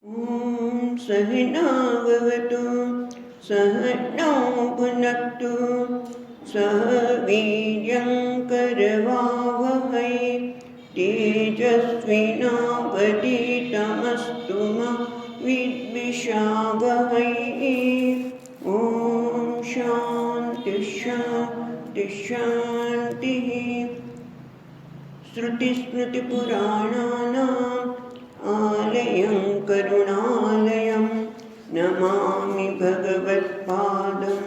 ॐ सहनाववतु सहनौ भुनक्तु सह वीर्यं करवावहै तेजस्विनावधीतमस्तु मा विद्विषावहै। ॐ शान्ति शान्ति शान्तिः। श्रुतिस्मृतिपुराणानाम् आलयं करुणालयं नमामि भगवत्पादं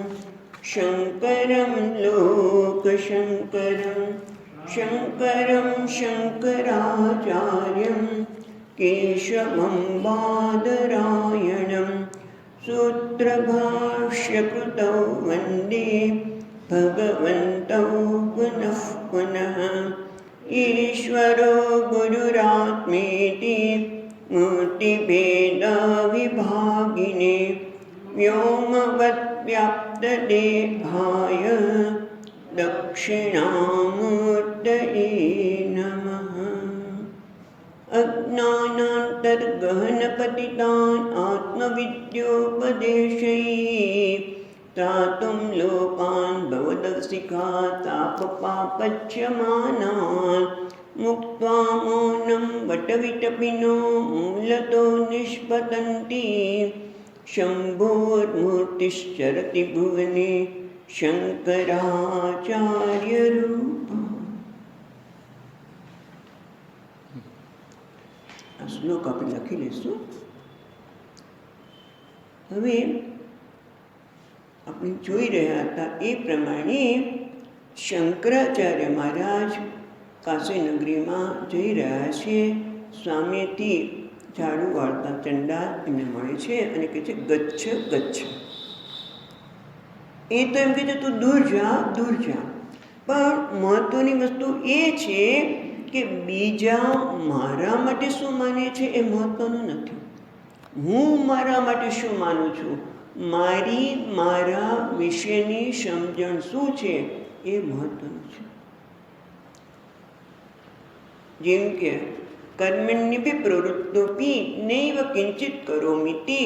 शङ्करं लोकशङ्करं शङ्करं शङ्कराचार्यं केशवं बादरायणं सूत्रभाष्यकृतौ वन्दे भगवन्तौ पुनः पुनः। ईश्वरो गुरुरात्मेति मूर्तिभेदविभागिने व्योमवद्व्याप्तदेहाय दक्षिणामूर्तये नमः। अज्ञानान्तर्गहनपतितान् आत्मविद्योपदेशैः त्रातुं लोकान् भवदसिका तापपापच्यमानान् मुक्त्वा मौनं वटविटपिनो मूलतो निष्पतन्ति। शम्भोर्मूर्तिश्चरति भुवने शङ्कराचार्यरूपम्। આ શ્લોક આપણે લખી લઈશું. હવે આપણે જોઈ રહ્યા હતા એ પ્રમાણે શંકરાચાર્ય મહારાજ કાશી નગરીમાં જઈ રહ્યા છે. સામેથી ઝાડુ વાળતા ચંડાલ એમને મળે છે અને કહે છે ગચ્છ ગચ્છ. એ તો એમ કહે છે તું દૂર જા દૂર જા. પણ મહત્વની વસ્તુ એ છે કે બીજા મારા માટે શું માને છે એ મહત્વનું નથી. હું મારા માટે શું માનું છું, મારા વિશેની સમજણ શું છે એ મહત્વનું છે. જેમ કે કર્મણ્યભિ પ્રવૃત્તોપી નૈવ કિંચિત કરોમિતિ,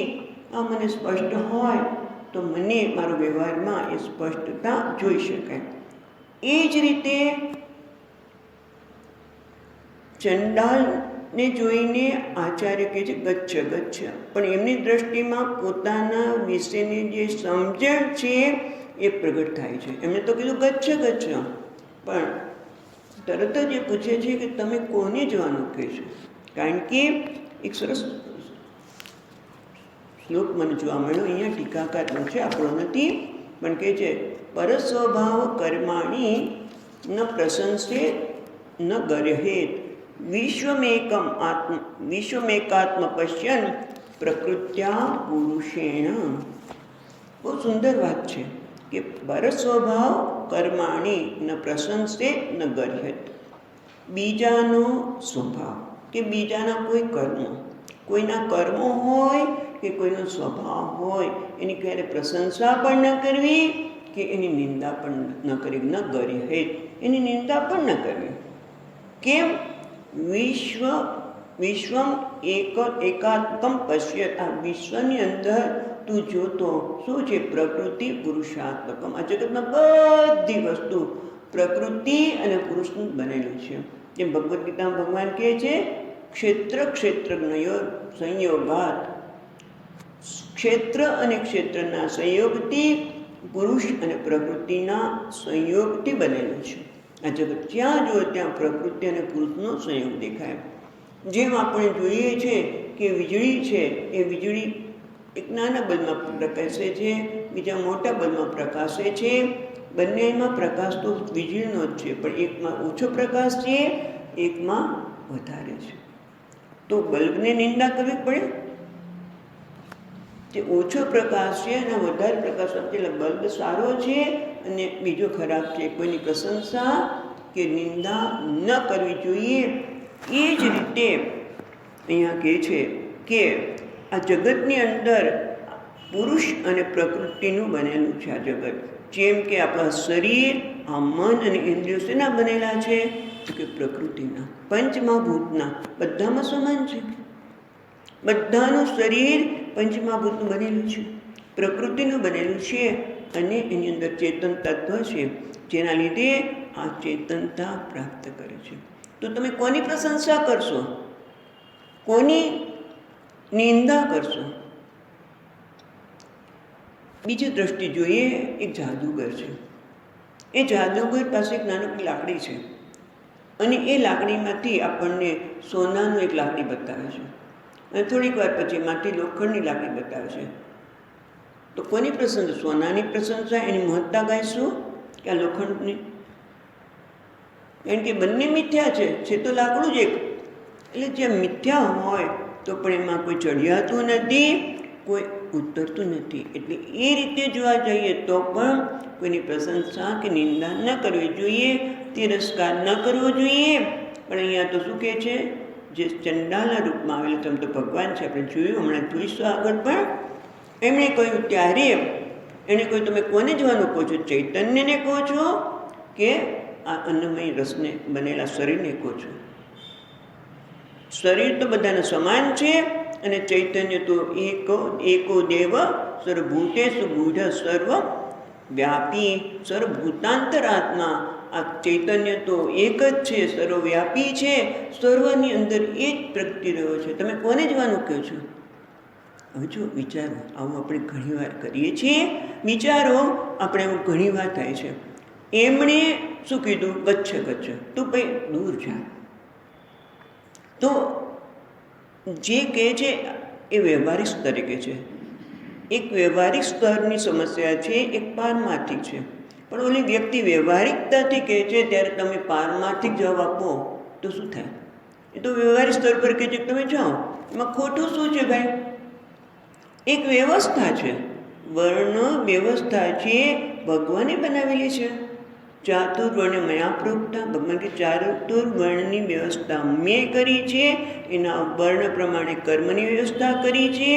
આ મને સ્પષ્ટ હોય તો મને મારો વ્યવહારમાં એ સ્પષ્ટતા જોઈ શકાય. એ જ રીતે ચંડાલને જોઈને આચાર્ય કહે છે ગચ્છ ગચ્છ. પણ એમની દ્રષ્ટિમાં પોતાના વિશેની જે સમજણ છે એ પ્રગટ થાય છે. એમને તો કીધું ગચ્છ ગચ્છ, પણ તરત જ એ પૂછે છે કે તમે કોને જવાનું કહે છો. કારણ કે એક સરસ શ્લોક મને જોવા મળ્યો, અહીંયા ટીકાકારનો છે, આપણો નથી, પણ કહે છે પરસ્વભાવ કર્માણી ન પ્રશંસે ન ગર્હેત વિશ્વમેકાત્મ પશ્યન પ્રકૃત્યા પુરુષેણ. બહુ સુંદર વાત છે કે પરસ્વભાવ કર્માણી ન પ્રશંસે ન ગર્હેત. બીજાનો સ્વભાવ કે બીજાના કોઈ કર્મો, કોઈના કર્મો હોય કે કોઈનો સ્વભાવ હોય એની ક્યારે પ્રશંસા પણ ન કરવી કે એની નિંદા પણ ન કરવી. ન ગર્હેત, એની નિંદા પણ ન કરવી. કેમ? વિશ્વમ એકાત્મ પશ્યત. આ વિશ્વની અંદર તું જોતો શું છે? પ્રકૃતિ પુરુષાત્મકમ. આ જગતમાં બધી વસ્તુ પ્રકૃતિ અને પુરુષનું બનેલું છે. જેમ ભગવદ્ ગીતામાં ભગવાન કહે છે ક્ષેત્રજ્ઞયો સંયોગાત. ક્ષેત્ર અને ક્ષેત્રના સંયોગથી પુરુષ અને પ્રકૃતિના સંયોગથી બનેલું છે. આ જગત જ્યાં જુઓ ત્યાં પ્રકૃતિ અને પુરુષનો સંયોગ દેખાય. જેમ આપણે જોઈએ છે કે વીજળી છે, એ વીજળી એક નાના બલ્બમાં પ્રકાશે છે, બીજા મોટા બલ્બમાં પ્રકાશે છે. બંનેમાં પ્રકાશ તો વીજળીનો જ છે, પણ એકમાં ઓછો પ્રકાશ છે, એકમાં વધારે છે. તો બલ્બને નિંદા કરવી પડે? જે ઓછો પ્રકાશ છે અને વધારે પ્રકાશ એટલે બલ્બ સારો છે અને બીજો ખરાબ છે. કોઈની પ્રશંસા કે નિંદા ન કરવી જોઈએ. એ જ રીતે અહીંયા કહે છે કે આ જગતની અંદર પુરુષ અને પ્રકૃતિનું બનેલું છે આ જગત. જેમ કે આપણા શરીર, આ મન અને ઇન્દ્રિયો શેના બનેલા છે? કે પ્રકૃતિના, પંચમહાભૂતના. બધામાં સમાન છે. બધાનું શરીર પંચમહાભૂતનું બનેલું છે, પ્રકૃતિનું બનેલું છે અને એની અંદર ચેતન તત્વ છે, જેના લીધે આ ચેતનતા પ્રાપ્ત કરે છે. તો તમે કોની પ્રશંસા કરશો, કોની નિંદા કરશો? બીજી દ્રષ્ટિ જોઈએ, એક જાદુગર છે. એ જાદુગર પાસે એક નાનકડી લાકડી છે અને એ લાકડીમાંથી આપણને સોનાનું એક લાકડી બતાવે છે અને થોડીક વાર પછી એમાંથી લોખંડની લાકડી બતાવે છે. તો કોની પ્રશંસા? સોનાની પ્રશંસા, એની મહત્તા ગાઈશું કે આ લોખંડની? કારણ કે બંને મિથ્યા છે તો લાકડું જ એક. એટલે જે મિથ્યા હોય તો પણ એમાં કોઈ ચઢિયાતું નથી, કોઈ ઉતરતું નથી. એટલે એ રીતે જોવા જઈએ તો પણ કોઈની પ્રશંસા કે નિંદા ન કરવી જોઈએ, તિરસ્કાર ન કરવો જોઈએ. પણ અહીંયા તો શું કહે છે? જે ચંડાલના રૂપમાં આવેલું તેમ તો ભગવાન છે, આપણે જોયું, હમણાં જોઈશું આગળ. પણ એમણે કહ્યું ત્યારે એણે કહ્યું તમે કોને જવાનું કહો છો? ચૈતન્યને કહો છો કે આ અન્નમય રસને બનેલા શરીરને કહો છો? શરીર તો બધાના સમાન છે અને ચૈતન્ય તો એકો દેવ સર્વભૂતેષુ ગૂઢ સર્વ વ્યાપી સર્વભૂતાંતરાત્મા. આ ચૈતન્ય તો એક જ છે, સર્વવ્યાપી છે, સર્વની અંદર એ જ પ્રગતિ રહ્યો છે. તમે કોને જવાનું કહો છો? હવે જો વિચારો, આવું આપણે ઘણીવાર કરીએ છીએ. વિચારો, આપણે એવું ઘણીવાર થાય છે. એમણે શું કીધું? ગચ્છ ગચ્છ, તું ભાઈ દૂર જા. તો જે કહે છે એ વ્યવહારિક સ્તરે કહે છે. એક વ્યવહારિક સ્તરની સમસ્યા છે, એક પારમાર્થિક છે. પણ ઓલી વ્યક્તિ વ્યવહારિકતાથી કહે છે ત્યારે તમે પારમાર્થિક જવાબ આપો તો શું થાય? એ તો વ્યવહારિક સ્તર પર કહે છે કે તમે જાઓ. એમાં ખોટું શું છે ભાઈ? એક વ્યવસ્થા છે, વર્ણ વ્યવસ્થા છે, ભગવાને બનાવેલી છે. ચાતુર્વર્ણ મયા પ્રોક્તા, ભગવાન કે ચાતુર્વર્ણની વ્યવસ્થા મેં કરી છે. એના વર્ણ પ્રમાણે કર્મની વ્યવસ્થા કરી છે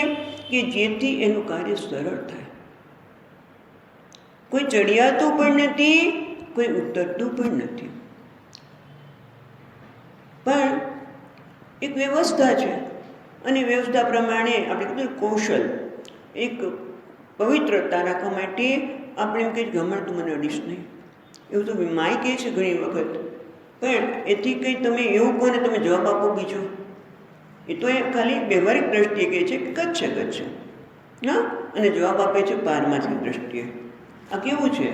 કે જેથી એનું કાર્ય સરળ થાય. કોઈ ચડિયાતું પણ નથી, કોઈ ઉતરતું પણ નથી, પણ એક વ્યવસ્થા છે. અને વ્યવસ્થા પ્રમાણે આપણે કીધું કૌશલ, એક પવિત્રતા રાખવા માટે આપણે એમ કહીએ કે હમણાં તું મને અડીશ નહીં, એવું તો માય કહે છે ઘણી વખત. પણ એથી કંઈ તમે એવું કોને તમે જવાબ આપો બીજો? એ તો એ ખાલી વ્યવહારિક દ્રષ્ટિએ કહે છે કે ગચ્છ ગચ્છ, હા, અને જવાબ આપે છે પારમાર્થિક દ્રષ્ટિએ. આ કેવું છે?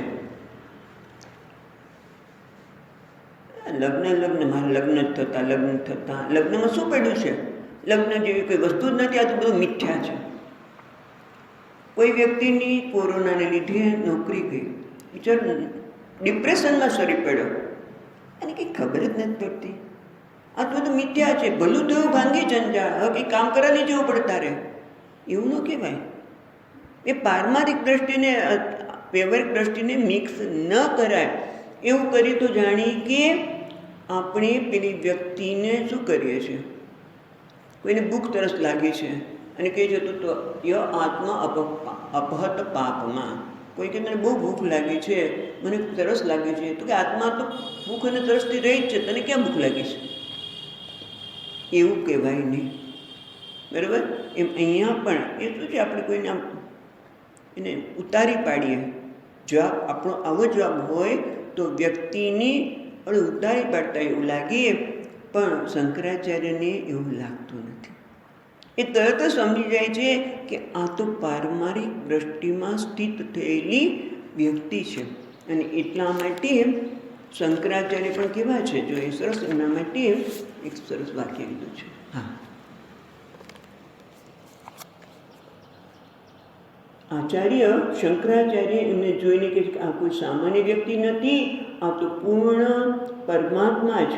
લગ્ન મારા લગ્ન થતા લગ્નમાં શું પડ્યું છે? લગ્ન જેવી કોઈ વસ્તુ જ નથી. આ તો બધું મિથ્યા છે. કોઈ વ્યક્તિની કોરોનાને લીધે નોકરી ગઈ, વિચાર ડિપ્રેશનમાં સરી પડ્યો, અને કંઈ ખબર જ નથી પડતી. આ તો બધું મિથ્યા છે. ભલું થયું ભાંગી જંજાળ, હવે કંઈ કામ કરવા નહીં જવું પડે તારે, એવું ન કહેવાય. એ પારમાર્થિક દ્રષ્ટિને વ્યવહારિક દ્રષ્ટિને મિક્સ ન કરાય. એવું કરીએ તો જાણીએ કે આપણે પેલી વ્યક્તિને શું કરીએ છીએ? કોઈને ભૂખ તરસ લાગી છે અને કહે છે તો ય આત્મા અપહત પાપમાં. કોઈ કે મને બહુ ભૂખ લાગી છે, મને તરસ લાગી છે, તો કે આત્મા તો ભૂખ અને તરસથી રહી જ છે, તને ક્યાં ભૂખ લાગી છે? એવું કહેવાય નહીં, બરાબર? એમ અહીંયા પણ એ શું છે, આપણે કોઈને આમ એને ઉતારી પાડીએ. જવાબ આપણો આવો જવાબ હોય તો વ્યક્તિની ઉતારી પાડતા એવું લાગે, પણ શંકરાચાર્યને એવું લાગતું નથી. એ તરત જ સમજી જાય છે કે આ તો પારમાર્થિક દ્રષ્ટિમાં સ્થિત થયેલી વ્યક્તિ છે. અને એટલા માટે શંકરાચાર્ય પણ કેવા છે, જો એ સરસ, એના માટે એક સરસ વાક્ય લીધું છે. હા, આચાર્ય શંકરાચાર્ય એમને જોઈને કે આ કોઈ સામાન્ય વ્યક્તિ નથી, આ તો પૂર્ણ પરમાત્મા જ,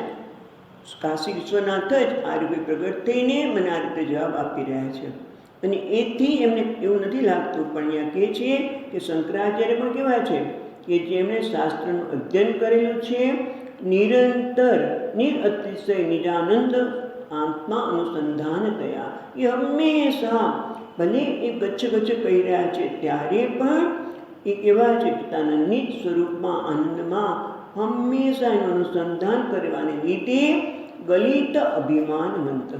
કાશી વિશ્વનાથ જ આ રૂપે પ્રગટ થઈને મને આ રીતે જવાબ આપી રહ્યા છે. અને એથી એમને એવું નથી લાગતું. પણ અહીંયા કહે છે કે શંકરાચાર્ય પણ કેવા છે કે જેમણે શાસ્ત્રનું અધ્યયન કરેલું છે, નિરંતર નિરઅતિશય નિજાનંદ આત્મા અનુસંધાન થયા. એ હંમેશા ભલે એ ગચ્છ ગચ્છ કહી રહ્યા છે ત્યારે પણ એ કેવા છે, પોતાના નિજ સ્વરૂપમાં આનંદમાં હંમેશા એનું અનુસંધાન કરવાને લીધે ગલિત અભિમાનવંત,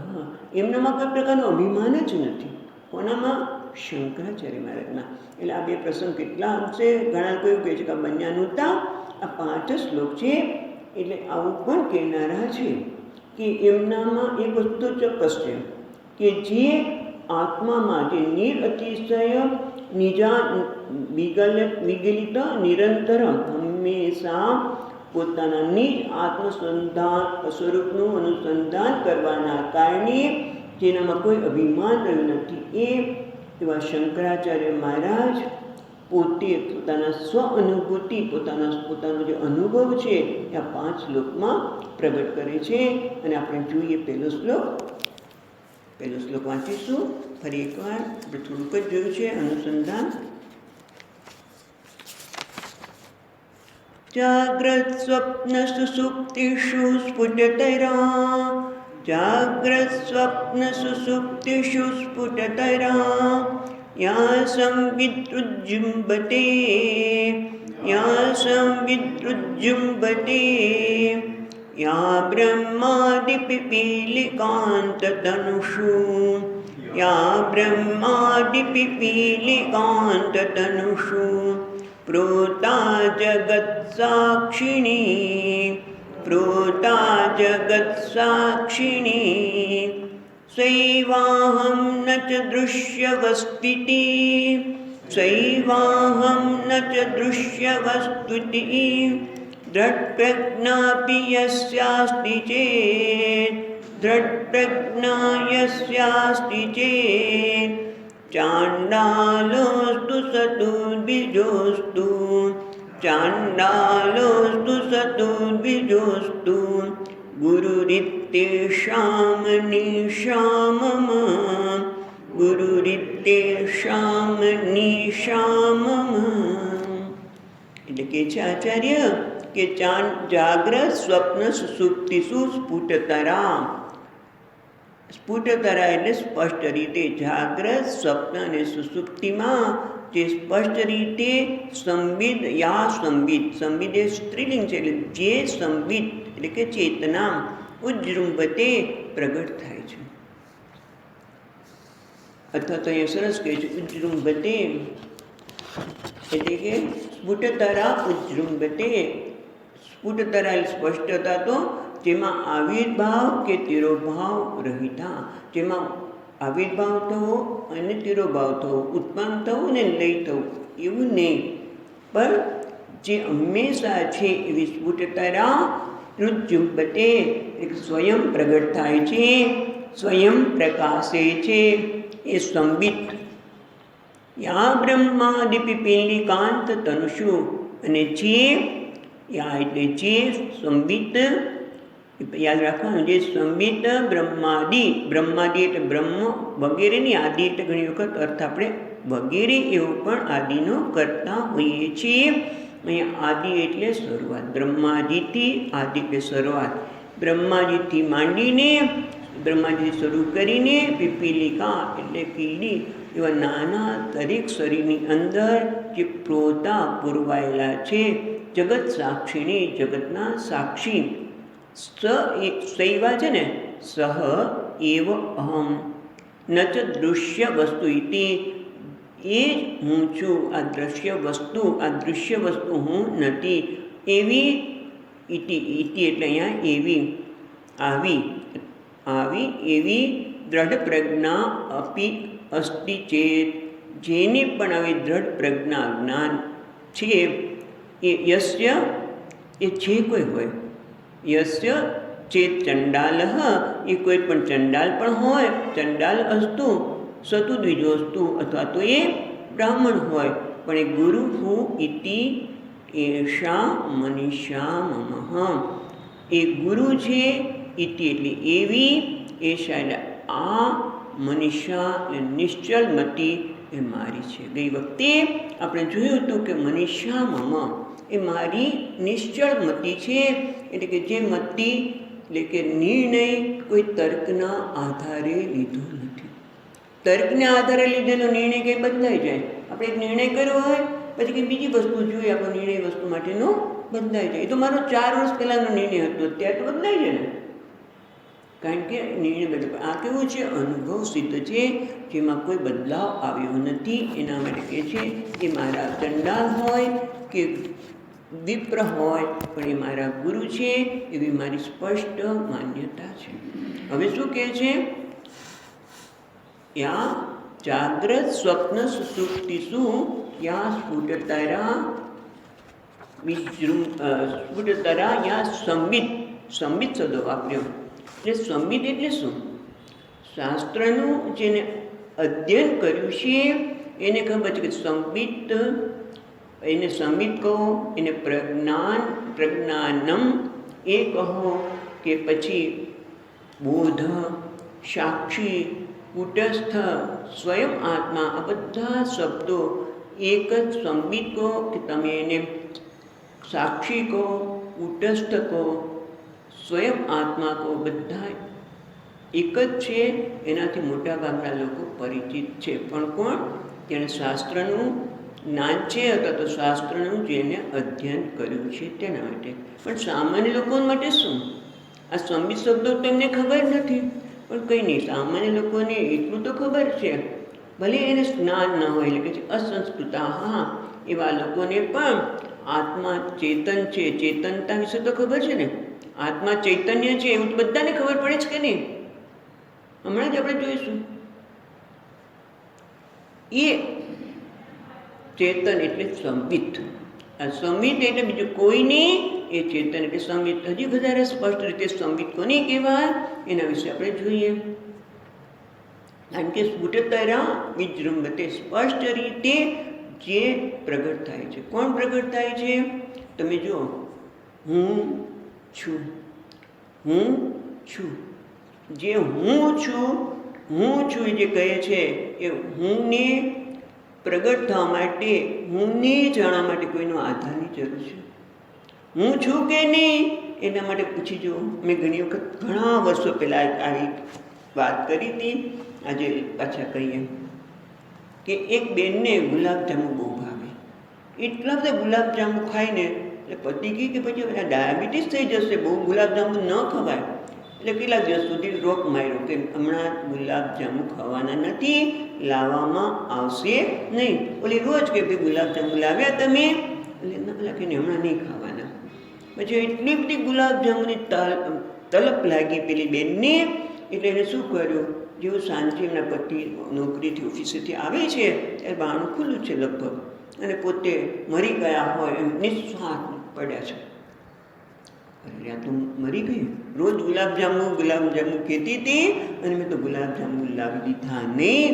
એમનામાં કોઈ પ્રકારનું અભિમાન જ નથી. કોનામાં? શંકરાચાર્ય મહારાજના. એટલે આ બે પ્રસંગ કેટલા અંશે, ઘણા લોકો એવું કહે છે કે આ બન્યાનુતા આ 5 શ્લોક છે. એટલે આવું પણ કહેનારા છે કે એમનામાં એક વસ્તુ ચોક્કસ છે કે જે આત્મામાં જે નિરઅતિશય નિજા વિગલિત નિરંતર હંમેશા પોતાના નિજ આત્મસંધાન સ્વરૂપનું અનુસંધાન કરવાના કારણે જેનામાં કોઈ અભિમાન રહ્યું નથી, એવા શંકરાચાર્ય મહારાજ પોતે પોતાના સ્વ અનુભૂતિ પોતાનો જે અનુભવ છે એ આ 5 શ્લોકમાં પ્રગટ કરે છે. અને આપણે જોઈએ પહેલો શ્લોક વાંચીશું ફરી એકવાર. આપણે થોડુંક જ જોયું છે અનુસંધાન. જાગ્રત સ્વપ્ન સુસુપ્તિષુ સ્ફુટતરા, જાગ્રત સ્વપ્ન સુસુપ્તિષુ સ્ફુટતરા, યા સંવિદૃજ્જુમ્બતે યા બ્રહ્માદિપિપીલિકાંતતનુષુ, યા બ્રહ્માદિપિપીલિકાંતતનુષુ પ્રોતા જગત્સાક્ષિણી સૈવાહમ ન ચ દૃશ્યવસ્તિતિ, દૃઢપ્રજ્ઞાપિ યસ્યાસ્તિ ચેત, ચાંડાલોસ્તુ સતુર્બીજોસ્તુ ગુરુરિત્યેષામ નિશામમ. એટલે કે છે આચાર્ય કે જાગ્રત સ્વપ્ન સુસુપ્તિષુ સ્ફુટતરા. સ્ફુટતરા એટલે સ્પષ્ટ રીતે. જાગ્રત સ્વપ્ન અને સુસુપ્તિમાં જે સ્પષ્ટ રીતે સંવિદ એ સ્ત્રીલિંગ છે, એટલે જે સંવિદ એટલે કે ચેતના ઉજૃંભતે પ્રગટ થાય છે. અથવા તો અહીંયા સરસ કહે છે ઉજૃંભતે એટલે કે સ્ફુટતરા ઉજૃંભતે. સ્ફુટતરા સ્પષ્ટતા તો જેમાં આવિર્ભાવ કે તિરોભાવ રહિતા, જેમાં આવિર્ભાવ થવો અને તિરોભાવ થવો, ઉત્પન્ન થવું ને લઈ થવું એવું નહીં, પણ જે હંમેશા છે એવી સ્ફુટતરા ઉજૃંભતે એટલે સ્વયં પ્રગટ થાય છે, સ્વયં પ્રકાશે છે એ સંબિત. યા બ્રહ્માદિપિપીલિકાંત તનુષુ, અને જે યા એટલે જે સંબિત, યાદ રાખવાનું, જે સંબિત બ્રહ્માદિ એટલે બ્રહ્મ વગેરેની આદિ એટલે ઘણી વખત અર્થ આપણે વગેરે એવો પણ આદિનો કરતા હોઈએ છીએ. અહીંયા આદિ એટલે શરૂઆત, બ્રહ્માજીથી આદિ એટલે શરૂઆત, બ્રહ્માજીથી માંડીને બ્રહ્માજીથી શરૂ કરીને પીપીલિકા એટલે કીડી એવા નાના દરેક શરીરની અંદર જે પ્રોતા પુરવાયેલા છે, જગત સાક્ષીણી જગતના સાક્ષી, સૈવા છે ને, સહ એવ અહમ ન ચ દૃશ્ય વસ્તુ ઇતિ, એ જ હું છું, આ દૃશ્ય વસ્તુ હું નથી. એવી ઇતિ એટલે અહીંયા એવી દ્રઢ પ્રજ્ઞા અપી અસ્તિ ચેત, જેની પણ આવી દ્રઢ પ્રજ્ઞા જ્ઞાન છે એ યસ્ય એ જે કોઈ હોય, યસ્ય ચેત ચંડાલ એ કોઈ પણ ચંડાલ પણ હોય, ચંડાલ અસ્તુ સતુદ્વિજોસ્તુ અથવા તો એ બ્રાહ્મણ હોય, પણ એ ગુરુ હું ઇતિ એષા મનીષા મમ, એ ગુરુ છે, ઇતિ એટલે એવી, એષા એટલે આ, મનીષા એટલે નિશ્ચલ મતિ એ મારી છે. ગઈ વખતે આપણે જોયું હતું કે મનીષા મમ એ મારી નિશ્ચળ મતિ છે, એટલે કે જે મતિ એટલે કે નિર્ણય કોઈ તર્કના આધારે લીધો નથી. તર્કના આધારે લીધેલો નિર્ણય કંઈ બદલાઈ જાય. આપણે એક નિર્ણય કર્યો હોય પછી કંઈ બીજી વસ્તુ જોઈએ, આપણો નિર્ણય વસ્તુ માટેનો બદલાઈ જાય. એ તો મારો 4 વર્ષ પહેલાંનો નિર્ણય હતો, અત્યારે તો બદલાઈ જાય ને. કારણ કે નિર્ણય બદલ આ કેવું છે? અનુભવ સિદ્ધ છે, જેમાં કોઈ બદલાવ આવ્યો નથી. એના માટે કહે છે એ મારા ચંડાલ હોય કે વિપ્ર હોય, પણ એ મારા ગુરુ છે, એવી મારી સ્પષ્ટ માન્યતા છે. હવે શું કહે છે? યા જાગ્રત સ્વપ્ન સુષુપ્તિષુ યા સ્ફુટતરા સ્ફુટતરા યા સંબિત શબ્દ વાપર્યો. એટલે સંબિત એટલે શું? શાસ્ત્રનું જેને અધ્યયન કર્યું છે એને ખબર છે કે સંબિત, એને સંબિત કહો, એને પ્રજ્ઞાનમ એ કહો, કે પછી બોધ, સાક્ષી, કુટસ્થ, સ્વયં આત્મા, આ બધા શબ્દો એક જ. સંબિત કહો કે તમે એને સાક્ષી કહો, કુટસ્થ કહો, સ્વયં આત્મા કહો, બધા એક જ છે. એનાથી મોટાભાગના લોકો પરિચિત છે. પણ કોણ? જેણે શાસ્ત્રનું જ્ઞાન છે અથવા તો શાસ્ત્રનું જેને અધ્યયન કર્યું છે તેના માટે. પણ સામાન્ય લોકો માટે શું? આ સંબિત શબ્દો તો એમને ખબર નથી, પણ કંઈ નહીં, સામાન્ય લોકોને એટલું તો ખબર છે. ભલે એને જ્ઞાન ન હોય, એટલે કે અસંસ્કૃતા, હા, એવા લોકોને પણ આત્મા ચેતન છે, ચેતનતા વિશે તો ખબર છે ને. આત્મા ચૈતન્ય છે એવું તો બધાને ખબર પડે છે કે નહીં? હમણાં જ આપણે જોઈશું. એ ચેતન એટલે સંબિત. આ સંબિત એટલે બીજું કોઈ નહીં, એ ચેતન એટલે સંબિત. હજી વધારે સ્પષ્ટ રીતે સંબિત કોને કહેવાય એના વિશે આપણે જોઈએ. કારણ કે સ્ફુટતરા વિજૃંભતે, સ્પષ્ટ રીતે જે પ્રગટ થાય છે. કોણ પ્રગટ થાય છે? તમે જુઓ, હું છું, હું છું. જે હું છું જે કહે છે એ હુંને પ્રગટ થવા માટે, હુંને જાણવા માટે કોઈનો આધારની જરૂર છે. હું છું કે નહીં એના માટે પૂછી જુઓ. મેં ઘણી વખત ઘણા વર્ષો પહેલાં આવી વાત કરી હતી, આજે પાછા કહીએ કે એક બેનને ગુલાબજાંબુ બહુ ભાવે. એટલા બધા ગુલાબજાંબુ ખાઈને એટલે પતિ કહે કે પછી ડાયાબિટીસ થઈ જશે, બહુ ગુલાબજાંબુ ન ખવાય. એટલે કેટલાક દિવસ સુધી રોક માર્યો કે હમણાં ગુલાબજાંબુ ખાવાના નથી, લાવવામાં આવશે નહીં. ઓલી રોજ કે ભાઈ ગુલાબજાંબુ લાવ્યા તમે? એટલે ના પેલા કે હમણાં નહીં ખાવાના. પછી એટલી બધી ગુલાબજાંબુની તલપ લાગી પેલી બેનને. એટલે એને શું કર્યું? જેવું સાંજે એમના પતિ નોકરીથી ઓફિસેથી આવે છે ત્યારે બારણું ખુલ્લું છે લગભગ, અને પોતે મરી ગયા હોય એમ નિસ્વાર્થ પડ્યા છે. અરે આ તો મરી ગઈ. રોજ ગુલાબજાંબુ કહેતી હતી, અને મેં તો ગુલાબજાંબુ લાવી દીધા નહીં.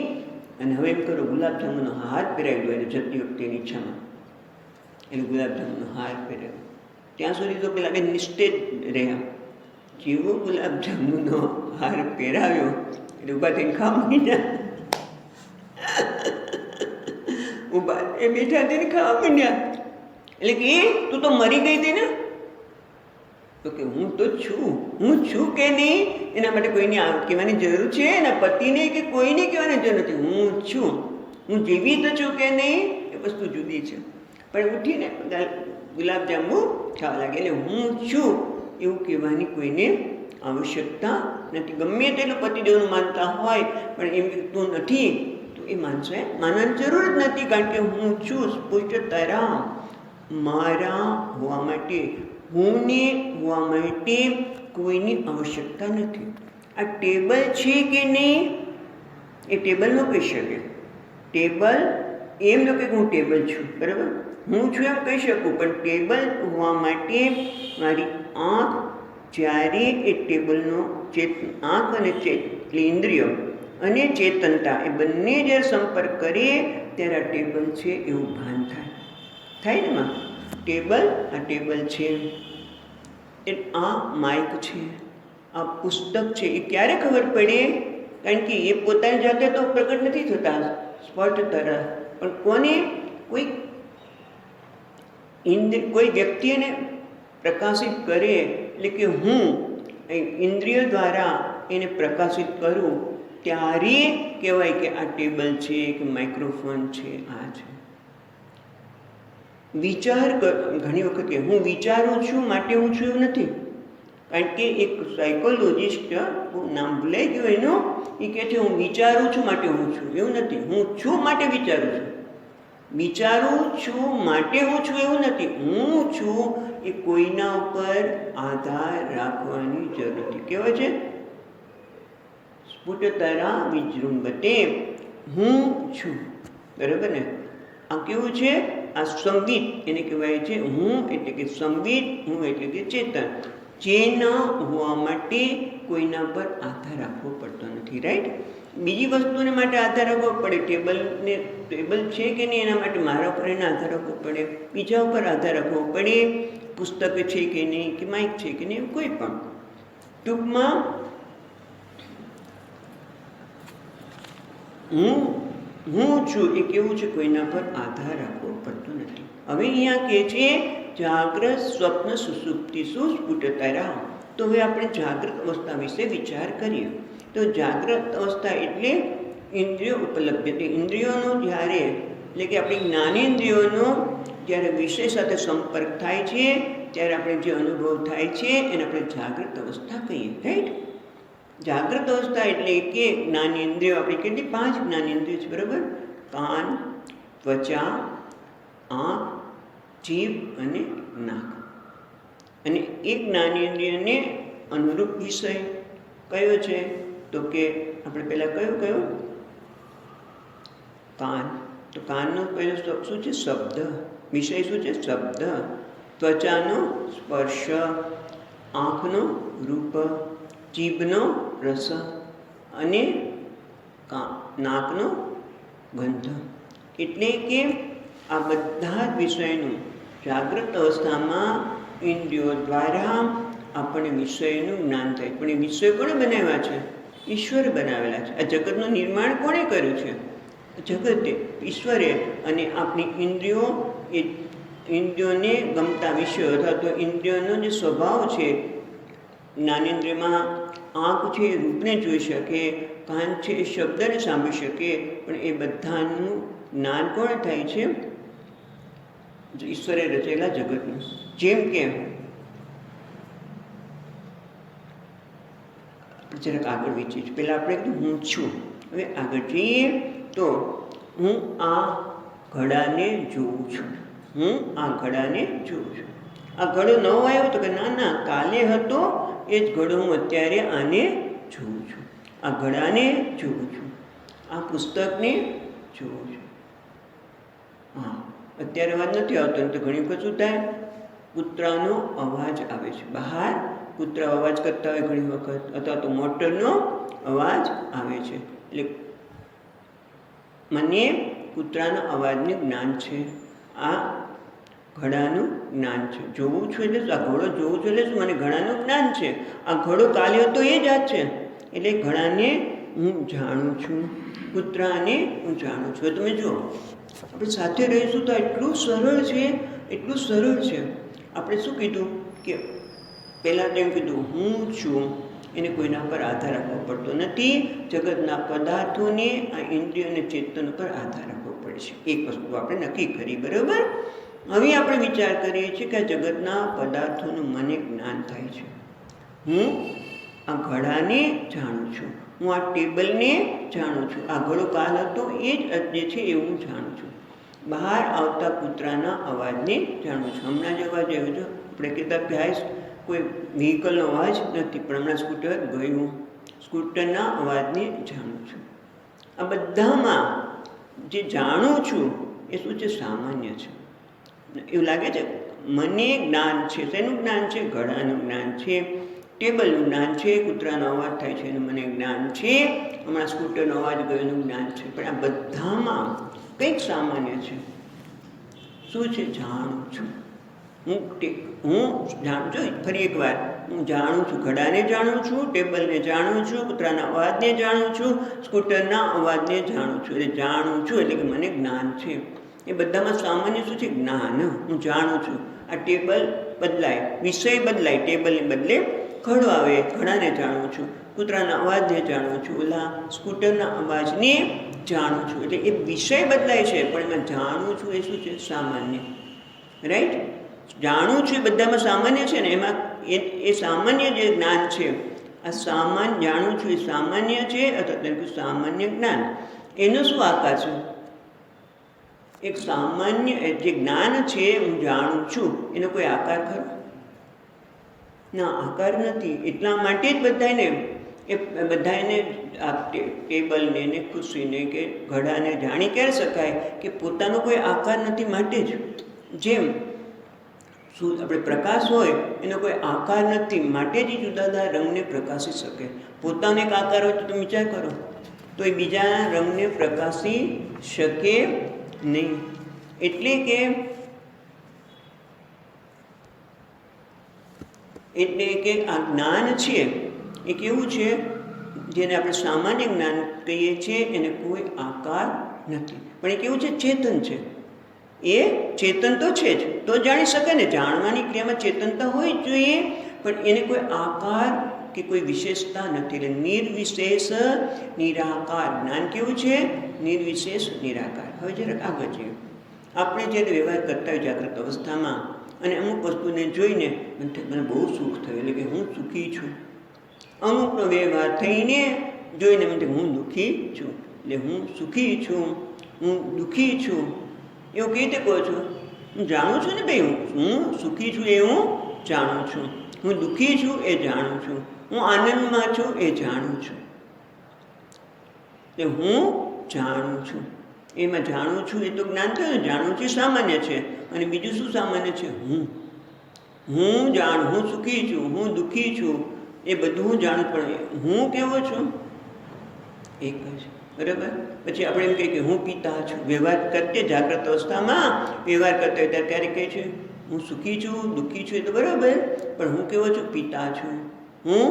અને હવે એમ કરો, ગુલાબજાંબુનો હાર પહેરાવી દો એને જતી વખતે ઈચ્છામાં. એને ગુલાબજાંબુનો હાર પહેરાવ્યો. ત્યાં સુધી તો પેલા બેન નિસ્તેજ રહ્યા. જેવો ગુલાબજાંબુનો હાર પહેરાવ્યો એટલે ઊભા થઈને ખાવા માંડ્યા. ઊભા એ બેઠા થઈને ખાવા માંડ્યા. એટલે કે તું તો મરી ગઈ હતી ને? તો કે હું તો છું. હું છું કે નહીં એના માટે કોઈને કહેવાની જરૂર છે? એના પતિને કે કોઈને કહેવાની જરૂર નથી. હું છું. હું જીવિત છું કે નહીં એ વસ્તુ જુદી છે. પણ ઉઠીને ગુલાબજાંબુ ખાવા લાગે. એટલે હું છું એવું કહેવાની કોઈને આવશ્યકતા નથી. ગમે તેટલું પતિદેવનું માનતા હોય, પણ એમ તું નથી તો એ માનવાની જરૂર જ નથી. કારણ કે હું છું સ્પષ્ટતરા મારા હોવા માટે, હુંને હોવા માટે કોઈની આવશ્યકતા નથી. આ ટેબલ છે કે નહીં એ ટેબલ ન કહી શકે. ટેબલ એમ ન કે હું ટેબલ છું, બરાબર? હું છું એમ કહી શકું, પણ ટેબલ હોવા માટે મારી આંખ જ્યારે એ ટેબલનો આંખ અને એટલે ઇન્દ્રિયો અને ચેતનતા એ બંને જ્યારે સંપર્ક કરે ત્યારે આ ટેબલ છે એવું ભાન થાય ને માં? આ ટેબલ છે, આ માઇક છે, આ પુસ્તક છે. એ ક્યારે ખબર પડે? કારણ કે એ પોતાની જાતે તો પ્રગટ નથી થતા સ્પષ્ટ તરફ, પણ કોને? કોઈ વ્યક્તિને પ્રકાશિત કરે. એટલે કે હું ઇન્દ્રિય દ્વારા એને પ્રકાશિત કરું ત્યારે કહેવાય કે આ ટેબલ છે કે માઇક્રોફોન છે, આ છે. વિચાર ઘણી વખત કે હું વિચારું છું માટે હું છું એવું નથી. કારણ કે એક સાયકોલોજિસ્ટ, હું નામ ભૂલાઈ ગયું એનું, એ કહે છે હું વિચારું છું માટે હું છું. એવું નથી. હું છું માટે વિચારું છું. વિચારું છું માટે હું છું એવું નથી. હું છું એ કોઈના ઉપર આધાર રાખવાની જરૂર નથી. કહેવાય છે સ્ફુટતરા વિજૃંભતે, હું છું. બરાબર ને? આ કેવું છે? આ સંવિત એને કહેવાય છે. હું એટલે કે સંવિત, હું એટલે કે ચેતન. ચેન હોવા માટે કોઈના પર આધાર રાખવો પડતો નથી. રાઈટ? બીજી વસ્તુને માટે આધાર રાખવો પડે. ટેબલ છે કે નહીં એના માટે મારા ઉપર એને આધાર રાખવો પડે. બીજા ઉપર આધાર રાખવો પડે. પુસ્તક છે કે નહીં, કે માઇક છે કે નહીં, કોઈ પણ. ટૂંકમાં હું છું એ કેવું છે? કોઈના પર આધાર રાખવો પડતો નથી. હવે અહીંયા કહે છે જાગ્રત સ્વપ્ન સુષુપ્તિષુ સ્ફુટતરા. તો હવે આપણે જાગૃત અવસ્થા વિશે વિચાર કરીએ. તો જાગૃત અવસ્થા એટલે ઇન્દ્રિયો ઉપલબ્ધ. ઇન્દ્રિયોનો જ્યારે, એટલે કે આપણી જ્ઞાનેન્દ્રિયોનો જ્યારે વિષય સાથે સંપર્ક થાય છે ત્યારે આપણે જે અનુભવ થાય છે એને આપણે જાગૃત અવસ્થા કહીએ. રાઈટ? જાગૃત અવસ્થા એટલે કે જ્ઞાનેન્દ્રિયો આપણી કેટલી? 5 જ્ઞાનેન્દ્રિયો છે. બરાબર? કાન, ત્વચા, આંખ, જીભ અને નાક. અને એક જ્ઞાનેન્દ્રિયને અનુરૂપ વિષય કયો છે? તો કે આપણે પહેલાં કયો? કાન. તો કાનનો પહેલો શું છે? શબ્દ. વિષય શું છે? શબ્દ. ત્વચાનો સ્પર્શ, આંખનો રૂપ, જીભનો રસ અને નાકનો ગંધ. એટલે કે આ બધા જ વિષયનું જાગૃત અવસ્થામાં ઇન્દ્રિયો દ્વારા આપણને વિષયનું જ્ઞાન થાય. પણ એ વિષયો કોણે બનાવ્યા છે? ઈશ્વરે બનાવેલા છે. આ જગતનું નિર્માણ કોણે કર્યું છે? જગતે, ઈશ્વરે. અને આપણી ઇન્દ્રિયો, એ ઇન્દ્રિયોને ગમતા વિષયો અથવા તો ઇન્દ્રિયોનો જે સ્વભાવ છે, જ્ઞાનેન્દ્રિયમાં આંખ છે એ રૂપને જોઈ શકે, કાન છે એ શબ્દને સાંભળી શકે, પણ એ બધાનું જ્ઞાન કોણ થાય છે? ઈશ્વરે રચેલા જગતનું. જેમ કે જરાક આગળ વિચારીએ છીએ. પહેલાં આપણે કીધું હું છું. હવે આગળ જઈએ તો હું આ ઘડાને જોઉં છું. હું આ ઘડાને જોઉં છું. આ ઘડો નવો આવ્યો તો કે ના, કાલે હતો એ જ ઘડો, હું અત્યારે આને જોઉં છું. આ ઘડાને જોઉં છું. આ પુસ્તકને જોઉં છું. હા, અત્યારે અવાજ નથી આવતો. તો ઘણી વખત શું થાય? કૂતરાનો અવાજ આવે છે બહાર. કૂતરા અવાજ કરતા હોય ઘણી વખત, અથવા તો મોટરનો અવાજ આવે છે. એટલે મને કૂતરાના અવાજનું જ્ઞાન છે. આ ઘડાનું જ્ઞાન છે. જોવું છું એટલે આ ઘોડો જોવું છું એટલે શું? મને ઘડાનું જ્ઞાન છે. આ ઘોડો કાલે હતો એ જ આ છે. એટલે ઘડાને હું જાણું છું, કૂતરાને હું જાણું છું. તમે જુઓ, આપણે સાથે રહીશું તો એટલું સરળ છે, એટલું સરળ છે. આપણે શું કીધું કે પહેલાં તો એમ કીધું હું છું, એને કોઈના પર આધાર રાખવો પડતો નથી. જગતના પદાર્થોને આ ઇન્દ્રિય અને ચેતન પર આધાર રાખવો પડે છે. એક વસ્તુ આપણે નક્કી કરી. બરાબર? હવે આપણે વિચાર કરીએ છીએ કે આ જગતના પદાર્થોનું મને જ્ઞાન થાય છે. હું આ ઘડાને જાણું છું, હું આ ટેબલને જાણું છું, આ ઘડો કાલ હતો એ જ જે છે એ હું જાણું છું. બહાર આવતા કૂતરાના અવાજને જાણું છું. હમણાં જ અવાજ આવ્યો છે, આપણે કહેતા ભ્યાસ કોઈ વ્હીકલનો અવાજ નથી, પણ હમણાં સ્કૂટર ગયું, સ્કૂટરના અવાજને જાણું છું. આ બધામાં જે જાણું છું એ શું છે? સામાન્ય છે. એવું લાગે છે મને જ્ઞાન છે. શેનું જ્ઞાન છે? ઘડાનું જ્ઞાન છે, ટેબલનું જ્ઞાન છે, કૂતરાનો અવાજ થાય છે એનું મને જ્ઞાન છે, હમણાં સ્કૂટરનો અવાજ ગયો એનું જ્ઞાન છે. પણ આ બધામાં કંઈક સામાન્ય છે. શું છે? જાણું છું. હું જાણું છું. ફરી એકવાર, હું જાણું છું. ઘડાને જાણું છું, ટેબલને જાણું છું, કૂતરાના અવાજને જાણું છું, સ્કૂટરના અવાજને જાણું છું. એટલે જાણું છું એટલે કે મને જ્ઞાન છે. એ બધામાં સામાન્ય શું છે? જ્ઞાન. હું જાણું છું. આ ટેબલ બદલાય, વિષય બદલાય, ટેબલને બદલે ઘડો આવે, ઘડાને જાણું છું, કૂતરાના અવાજને જાણું છું, ઓલા સ્કૂટરના અવાજને જાણું છું. એટલે એ વિષય બદલાય છે, પણ એમાં જાણું છું એ શું છે? સામાન્ય. રાઈટ? જાણું છું એ બધામાં સામાન્ય છે ને, એમાં એ સામાન્ય જે જ્ઞાન છે, આ સામાન્ય જાણું છું એ સામાન્ય છે અથવા તેનું સામાન્ય જ્ઞાન, એનો શું આકાર છે? એક સામાન્ય જે જ્ઞાન છે, હું જાણું છું, એનો કોઈ આકાર ખરો? ના, આકાર નથી. એટલા માટે જ બધાને આ ટેબલને ને ખુરશીને કે ઘડાને જાણી ક્યારે શકાય કે પોતાનો કોઈ આકાર નથી માટે જ. જેમ શું આપણે પ્રકાશ હોય એનો કોઈ આકાર નથી માટે જ જુદા જુદા રંગને પ્રકાશી શકે. પોતાનો એક આકાર હોય તો તમે વિચાર કરો તો એ બીજા રંગને પ્રકાશી શકે નહીં. એટલે કે આ જ્ઞાન છે એ કેવું છે, જેને આપણે સામાન્ય જ્ઞાન કહીએ છીએ, એને કોઈ આકાર નથી. પણ એ કેવું છે? ચેતન છે. એ ચેતન તો છે જ, તો જાણી શકે ને. જાણવાની ક્રિયામાં ચેતનતા હોવી જ જોઈએ, પણ એને કોઈ આકાર કે કોઈ વિશેષતા નથી. એટલે નિર્વિશેષ નિરાકાર જ્ઞાન કેવું છે? નિર્વિશેષ નિરાકાર. હવે જરાક આગળ જઈએ. આપણે જ્યારે વ્યવહાર કરતા હોય જાગૃત અવસ્થામાં અને અમુક વસ્તુને જોઈને મને બહુ સુખ થયું, એટલે કે હું સુખી છું. અમુકનો વ્યવહાર થઈને જોઈને મને હું દુઃખી છું, એટલે હું સુખી છું, હું દુઃખી છું. એવું કઈ રીતે કહો છો? હું જાણું છું ને ભાઈ, હું સુખી છું એ હું જાણું છું, હું દુઃખી છું એ જાણું છું, હું આનંદમાં છું એ જાણું છું. એટલે હું જાણું છું. એમાં જાણું છું એ તો જ્ઞાન થયું ને. જાણું છું સામાન્ય છે, અને બીજું શું સામાન્ય છે? હું જાણું, હું સુખી છું, હું દુઃખી છું, એ બધું હું જાણું. પણ હું કેવો છું? એક જ. બરાબર. પછી આપણે એમ કહીએ કે હું પિતા છું. વ્યવહાર કરતે જાગ્રત અવસ્થામાં વ્યવહાર કરતા હોય ત્યારે કહે છે હું સુખી છું, દુઃખી છું, એ તો બરાબર. પણ હું કેવો છું? પિતા છું, હું